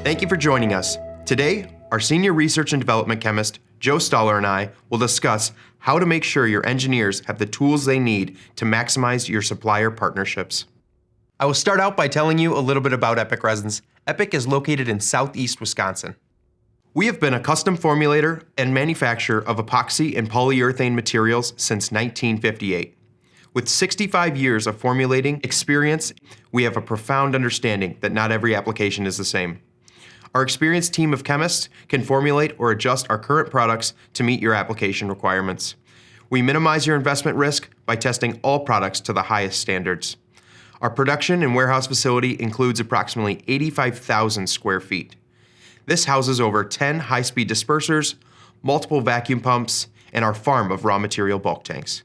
Thank you for joining us. Today, our Senior Research and Development Chemist, Joe Stoller, and I will discuss how to make sure your engineers have the tools they need to maximize your supplier partnerships. I will start out by telling you a little bit about Epic Resins. Epic is located in southeast Wisconsin. We have been a custom formulator and manufacturer of epoxy and polyurethane materials since 1958. With 65 years of formulating experience, we have a profound understanding that not every application is the same. Our experienced team of chemists can formulate or adjust our current products to meet your application requirements. We minimize your investment risk by testing all products to the highest standards. Our production and warehouse facility includes approximately 85,000 square feet. This houses over 10 high-speed dispersers, multiple vacuum pumps, and our farm of raw material bulk tanks.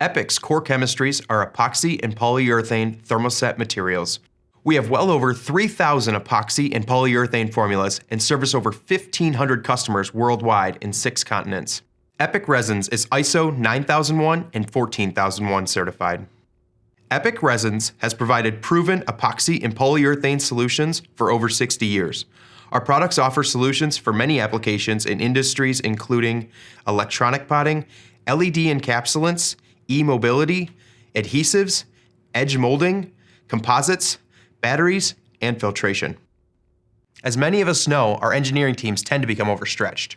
Epic's core chemistries are epoxy and polyurethane thermoset materials. We have well over 3,000 epoxy and polyurethane formulas and service over 1,500 customers worldwide in 6 continents. Epic Resins is ISO 9001 and 14001 certified. Epic Resins has provided proven epoxy and polyurethane solutions for over 60 years. Our products offer solutions for many applications in industries including electronic potting, LED encapsulants, e-mobility, adhesives, edge molding, composites, batteries, and filtration. As many of us know, our engineering teams tend to become overstretched.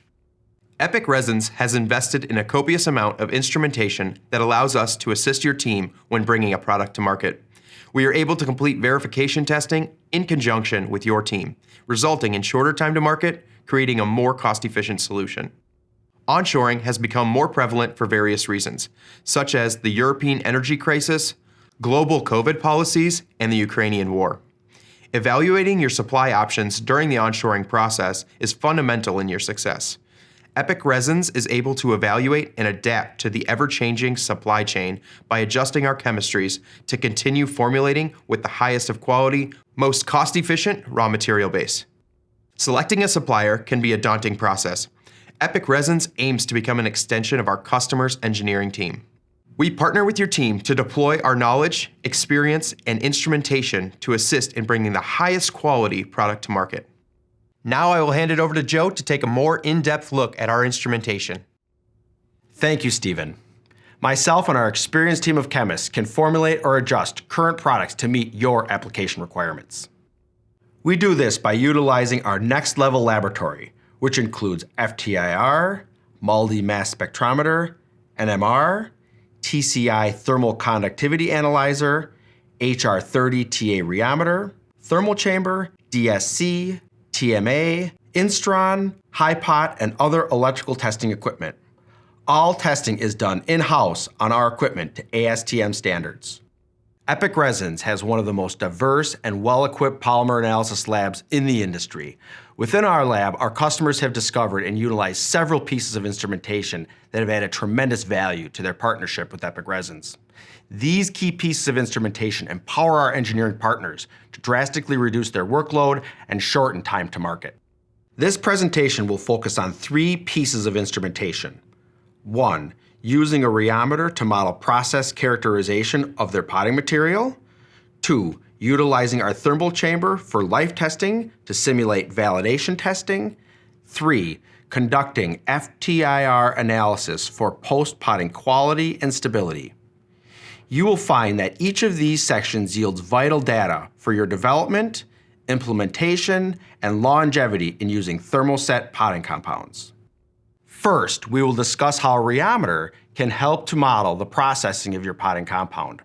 Epic Resins has invested in a copious amount of instrumentation that allows us to assist your team when bringing a product to market. We are able to complete verification testing in conjunction with your team, resulting in shorter time to market, creating a more cost-efficient solution. Onshoring has become more prevalent for various reasons, such as the European energy crisis, global COVID policies, and the Ukrainian war. Evaluating your supply options during the onshoring process is fundamental in your success. Epic Resins is able to evaluate and adapt to the ever-changing supply chain by adjusting our chemistries to continue formulating with the highest of quality, most cost-efficient raw material base. Selecting a supplier can be a daunting process. Epic Resins aims to become an extension of our customer's engineering team. We partner with your team to deploy our knowledge, experience, and instrumentation to assist in bringing the highest quality product to market. Now I will hand it over to Joe to take a more in-depth look at our instrumentation. Thank you, Stephen. Myself and our experienced team of chemists can formulate or adjust current products to meet your application requirements. We do this by utilizing our next-level laboratory, which includes FTIR, MALDI mass spectrometer, NMR, TCI thermal conductivity analyzer, HR30 TA rheometer, thermal chamber, DSC, TMA, Instron, HiPot, and other electrical testing equipment. All testing is done in-house on our equipment to ASTM standards. Epic Resins has one of the most diverse and well-equipped polymer analysis labs in the industry. Within our lab, our customers have discovered and utilized several pieces of instrumentation that have added tremendous value to their partnership with Epic Resins. These key pieces of instrumentation empower our engineering partners to drastically reduce their workload and shorten time to market. This presentation will focus on 3 pieces of instrumentation. 1, using a rheometer to model process characterization of their potting material. 2, utilizing our thermal chamber for life testing to simulate validation testing. 3, conducting FTIR analysis for post-potting quality and stability. You will find that each of these sections yields vital data for your development, implementation, and longevity in using thermoset potting compounds. First, we will discuss how a rheometer can help to model the processing of your potting compound.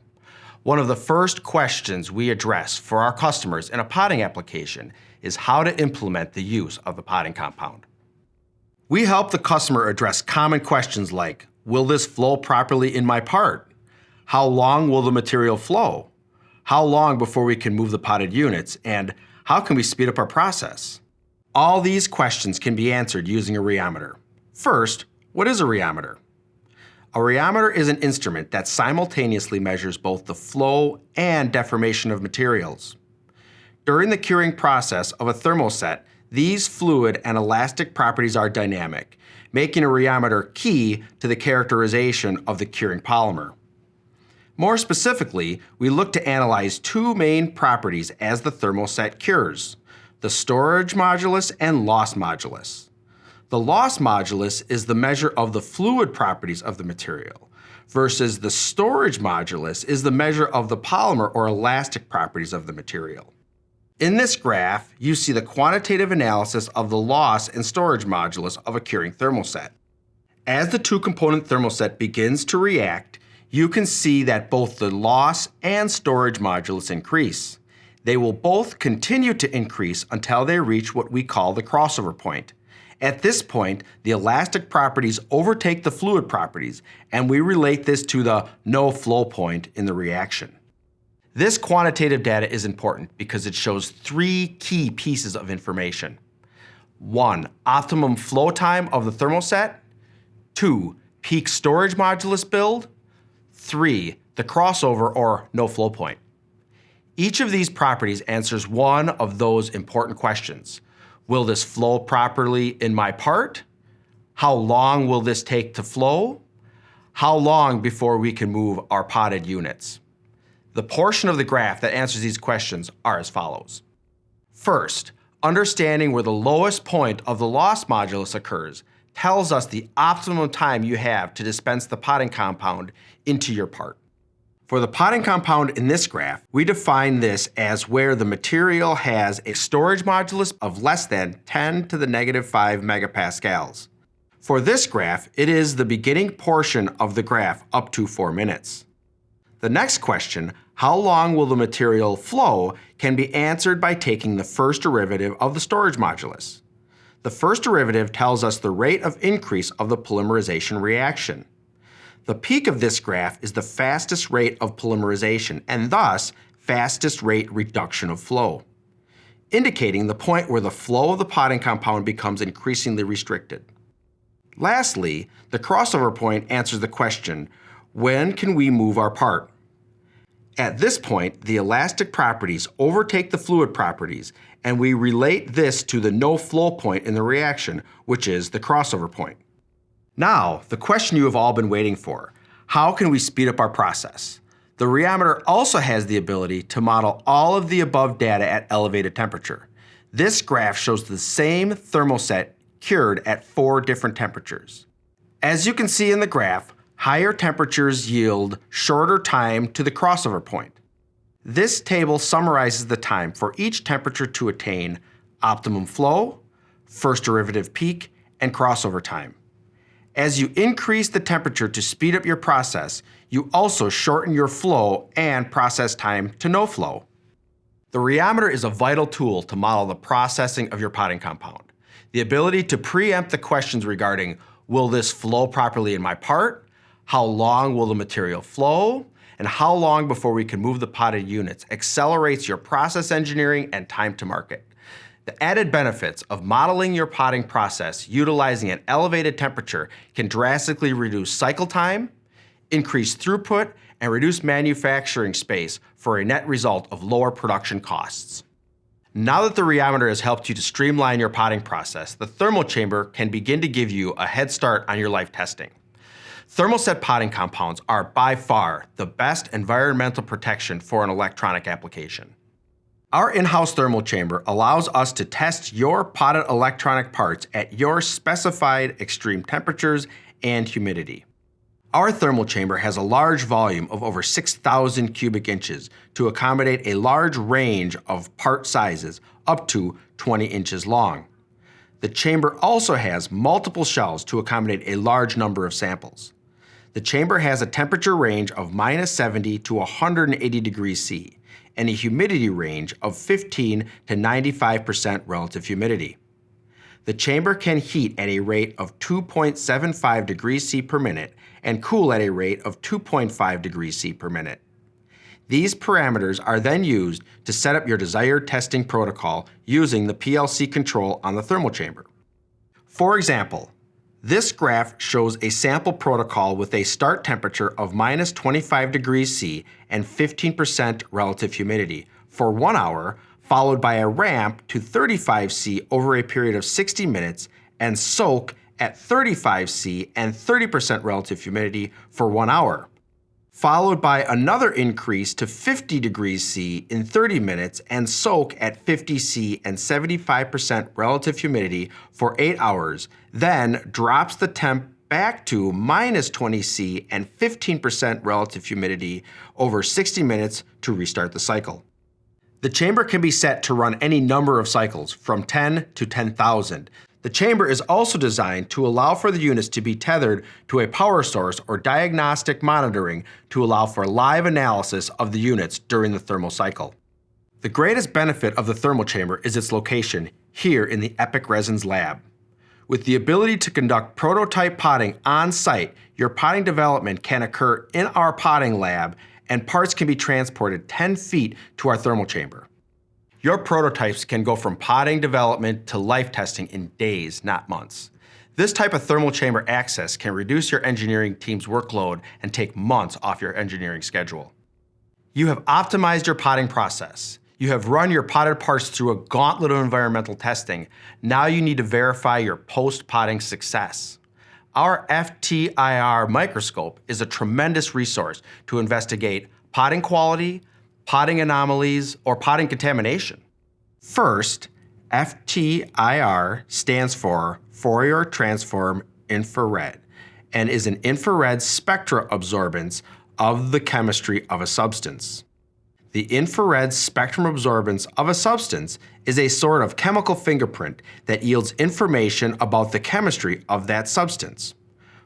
One of the first questions we address for our customers in a potting application is how to implement the use of the potting compound. We help the customer address common questions like, will this flow properly in my part? How long will the material flow? How long before we can move the potted units? And how can we speed up our process? All these questions can be answered using a rheometer. First, what is a rheometer? A rheometer is an instrument that simultaneously measures both the flow and deformation of materials. During the curing process of a thermoset, these fluid and elastic properties are dynamic, making a rheometer key to the characterization of the curing polymer. More specifically, we look to analyze 2 main properties as the thermoset cures: the storage modulus and loss modulus. The loss modulus is the measure of the fluid properties of the material, versus the storage modulus is the measure of the polymer or elastic properties of the material. In this graph, you see the quantitative analysis of the loss and storage modulus of a curing thermoset. As the two-component thermoset begins to react, you can see that both the loss and storage modulus increase. They will both continue to increase until they reach what we call the crossover point. At this point, the elastic properties overtake the fluid properties, and we relate this to the no flow point in the reaction. This quantitative data is important because it shows three key pieces of information. 1. Optimum flow time of the thermoset. 2. Peak storage modulus build. 3. The crossover or no flow point. Each of these properties answers one of those important questions. Will this flow properly in my part? How long will this take to flow? How long before we can move our potted units? The portion of the graph that answers these questions are as follows. First, understanding where the lowest point of the loss modulus occurs tells us the optimum time you have to dispense the potting compound into your part. For the potting compound in this graph, we define this as where the material has a storage modulus of less than 10 to the negative 5 megapascals. For this graph, it is the beginning portion of the graph up to 4 minutes. The next question, how long will the material flow, can be answered by taking the first derivative of the storage modulus. The first derivative tells us the rate of increase of the polymerization reaction. The peak of this graph is the fastest rate of polymerization and thus fastest rate reduction of flow, indicating the point where the flow of the potting compound becomes increasingly restricted. Lastly, the crossover point answers the question, when can we move our part? At this point, the elastic properties overtake the fluid properties, and we relate this to the no flow point in the reaction, which is the crossover point. Now, the question you have all been waiting for, how can we speed up our process? The rheometer also has the ability to model all of the above data at elevated temperature. This graph shows the same thermoset cured at 4 different temperatures. As you can see in the graph, higher temperatures yield shorter time to the crossover point. This table summarizes the time for each temperature to attain optimum flow, first derivative peak, and crossover time. As you increase the temperature to speed up your process, you also shorten your flow and process time to no flow. The rheometer is a vital tool to model the processing of your potting compound. The ability to preempt the questions regarding, will this flow properly in my part? How long will the material flow? And how long before we can move the potted units accelerates your process engineering and time to market. The added benefits of modeling your potting process utilizing an elevated temperature can drastically reduce cycle time, increase throughput, and reduce manufacturing space for a net result of lower production costs. Now that the rheometer has helped you to streamline your potting process, the thermal chamber can begin to give you a head start on your life testing. Thermoset potting compounds are by far the best environmental protection for an electronic application. Our in-house thermal chamber allows us to test your potted electronic parts at your specified extreme temperatures and humidity. Our thermal chamber has a large volume of over 6,000 cubic inches to accommodate a large range of part sizes up to 20 inches long. The chamber also has multiple shelves to accommodate a large number of samples. The chamber has a temperature range of -70 to 180 degrees C and a humidity range of 15 to 95% relative humidity. The chamber can heat at a rate of 2.75 degrees C per minute and cool at a rate of 2.5 degrees C per minute. These parameters are then used to set up your desired testing protocol using the PLC control on the thermal chamber. For example, this graph shows a sample protocol with a start temperature of -25 degrees C and 15% relative humidity for 1 hour, followed by a ramp to 35 C over a period of 60 minutes and soak at 35 C and 30% relative humidity for 1 hour. followed by another increase to 50 degrees C in 30 minutes and soak at 50 C and 75% relative humidity for 8 hours, then drops the temp back to minus 20 C and 15% relative humidity over 60 minutes to restart the cycle. The chamber can be set to run any number of cycles, from 10 to 10,000. The chamber is also designed to allow for the units to be tethered to a power source or diagnostic monitoring to allow for live analysis of the units during the thermal cycle. The greatest benefit of the thermal chamber is its location here in the Epic Resins lab. With the ability to conduct prototype potting on site, your potting development can occur in our potting lab and parts can be transported 10 feet to our thermal chamber. Your prototypes can go from potting development to life testing in days, not months. This type of thermal chamber access can reduce your engineering team's workload and take months off your engineering schedule. You have optimized your potting process. You have run your potted parts through a gauntlet of environmental testing. Now you need to verify your post-potting success. Our FTIR microscope is a tremendous resource to investigate potting quality, potting anomalies, or potting contamination. First, FTIR stands for Fourier Transform Infrared and is an infrared spectra absorbance of the chemistry of a substance. The infrared spectrum absorbance of a substance is a sort of chemical fingerprint that yields information about the chemistry of that substance.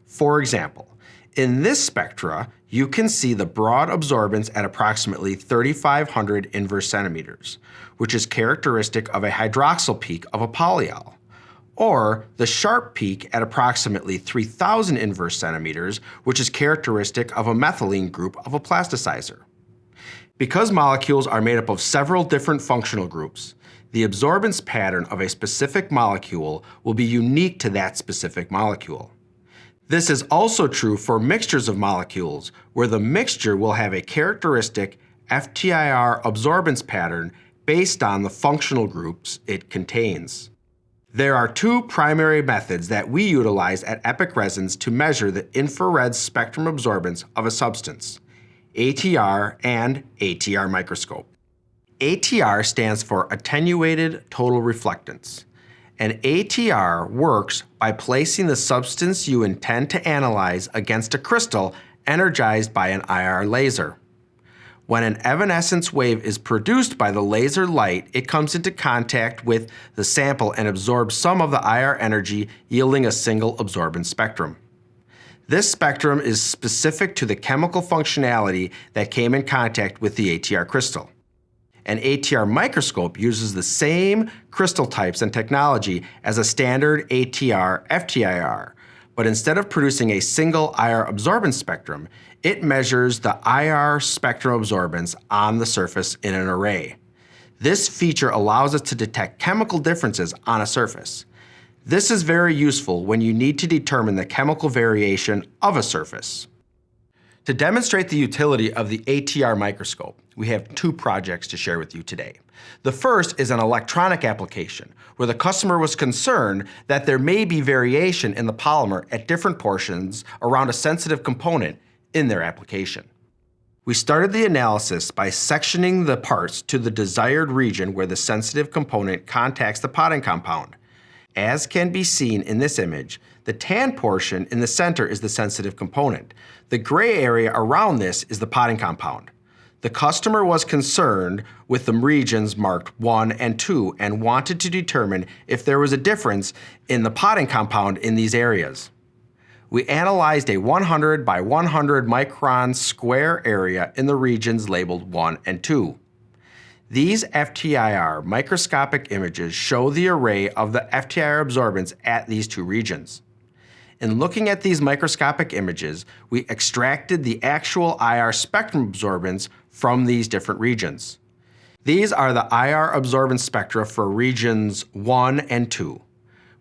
For example, in this spectra, you can see the broad absorbance at approximately 3,500 inverse centimeters, which is characteristic of a hydroxyl peak of a polyol, or the sharp peak at approximately 3,000 inverse centimeters, which is characteristic of a methylene group of a plasticizer. Because molecules are made up of several different functional groups, the absorbance pattern of a specific molecule will be unique to that specific molecule. This is also true for mixtures of molecules, where the mixture will have a characteristic FTIR absorbance pattern based on the functional groups it contains. There are two primary methods that we utilize at Epic Resins to measure the infrared spectrum absorbance of a substance: ATR and ATR microscope. ATR stands for attenuated total reflectance. And ATR works by placing the substance you intend to analyze against a crystal energized by an IR laser. When an evanescence wave is produced by the laser light, it comes into contact with the sample and absorbs some of the IR energy, yielding a single absorbance spectrum. This spectrum is specific to the chemical functionality that came in contact with the ATR crystal. An ATR microscope uses the same crystal types and technology as a standard ATR FTIR, but instead of producing a single IR absorbance spectrum, it measures the IR spectrum absorbance on the surface in an array. This feature allows us to detect chemical differences on a surface. This is very useful when you need to determine the chemical variation of a surface. To demonstrate the utility of the ATR microscope, we have two projects to share with you today. The first is an electronic application where the customer was concerned that there may be variation in the polymer at different portions around a sensitive component in their application. We started the analysis by sectioning the parts to the desired region where the sensitive component contacts the potting compound. As can be seen in this image, the tan portion in the center is the sensitive component. The gray area around this is the potting compound. The customer was concerned with the regions marked 1 and 2 and wanted to determine if there was a difference in the potting compound in these areas. We analyzed a 100 by 100 micron square area in the regions labeled 1 and 2. These FTIR microscopic images show the array of the FTIR absorbance at these two regions. In looking at these microscopic images, we extracted the actual IR spectrum absorbance from these different regions. These are the IR absorbance spectra for regions 1 and 2.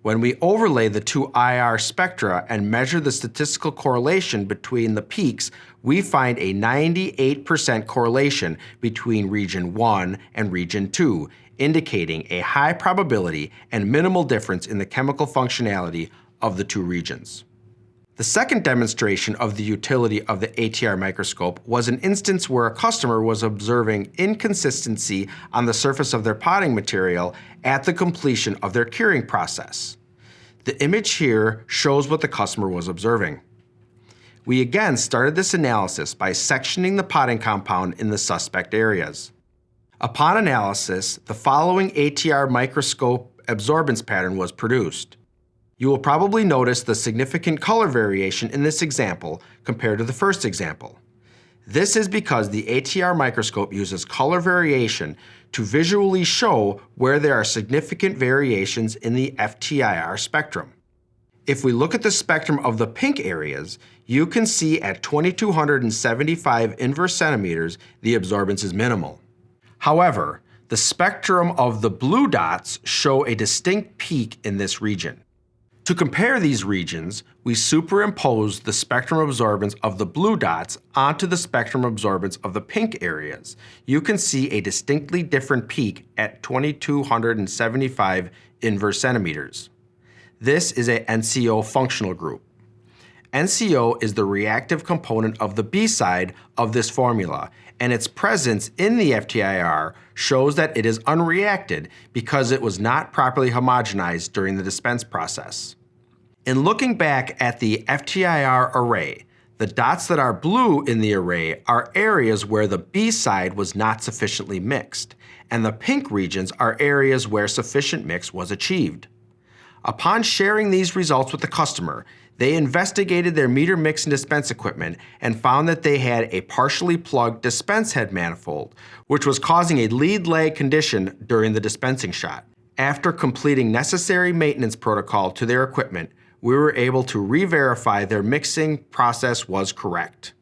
When we overlay the two IR spectra and measure the statistical correlation between the peaks, we find a 98% correlation between region 1 and region 2, indicating a high probability and minimal difference in the chemical functionality of the two regions. The second demonstration of the utility of the ATR microscope was an instance where a customer was observing inconsistency on the surface of their potting material at the completion of their curing process. The image here shows what the customer was observing. We again started this analysis by sectioning the potting compound in the suspect areas. Upon analysis, the following ATR microscope absorbance pattern was produced. You will probably notice the significant color variation in this example compared to the first example. This is because the ATR microscope uses color variation to visually show where there are significant variations in the FTIR spectrum. If we look at the spectrum of the pink areas, you can see at 2275 inverse centimeters, the absorbance is minimal. However, the spectrum of the blue dots show a distinct peak in this region. To compare these regions, we superimpose the spectrum absorbance of the blue dots onto the spectrum absorbance of the pink areas. You can see a distinctly different peak at 2275 inverse centimeters. This is a NCO functional group. NCO is the reactive component of the B side of this formula, and its presence in the FTIR shows that it is unreacted because it was not properly homogenized during the dispense process. In looking back at the FTIR array, the dots that are blue in the array are areas where the B side was not sufficiently mixed, and the pink regions are areas where sufficient mix was achieved. Upon sharing these results with the customer, they investigated their meter mix and dispense equipment and found that they had a partially plugged dispense head manifold, which was causing a lead lag condition during the dispensing shot. After completing necessary maintenance protocol to their equipment, we were able to re-verify their mixing process was correct.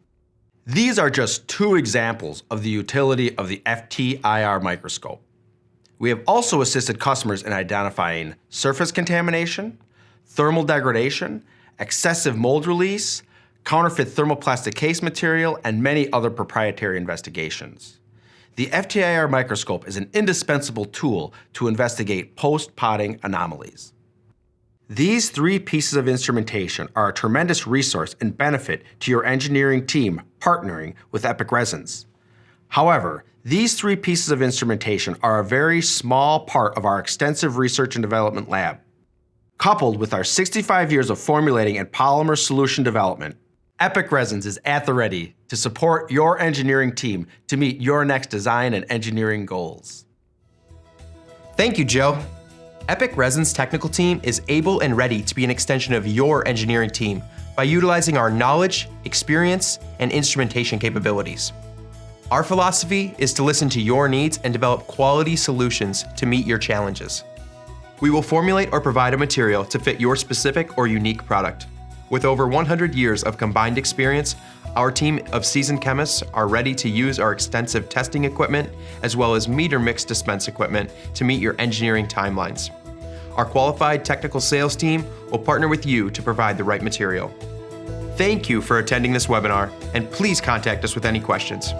These are just two examples of the utility of the FTIR microscope. We have also assisted customers in identifying surface contamination, thermal degradation, excessive mold release, counterfeit thermoplastic case material, and many other proprietary investigations. The FTIR microscope is an indispensable tool to investigate post-potting anomalies. These three pieces of instrumentation are a tremendous resource and benefit to your engineering team partnering with Epic Resins. However, these three pieces of instrumentation are a very small part of our extensive research and development lab. Coupled with our 65 years of formulating and polymer solution development, Epic Resins is at the ready to support your engineering team to meet your next design and engineering goals. Thank you, Joe. Epic Resins' technical team is able and ready to be an extension of your engineering team by utilizing our knowledge, experience, and instrumentation capabilities. Our philosophy is to listen to your needs and develop quality solutions to meet your challenges. We will formulate or provide a material to fit your specific or unique product. With over 100 years of combined experience, our team of seasoned chemists are ready to use our extensive testing equipment as well as meter mix dispense equipment to meet your engineering timelines. Our qualified technical sales team will partner with you to provide the right material. Thank you for attending this webinar, and please contact us with any questions.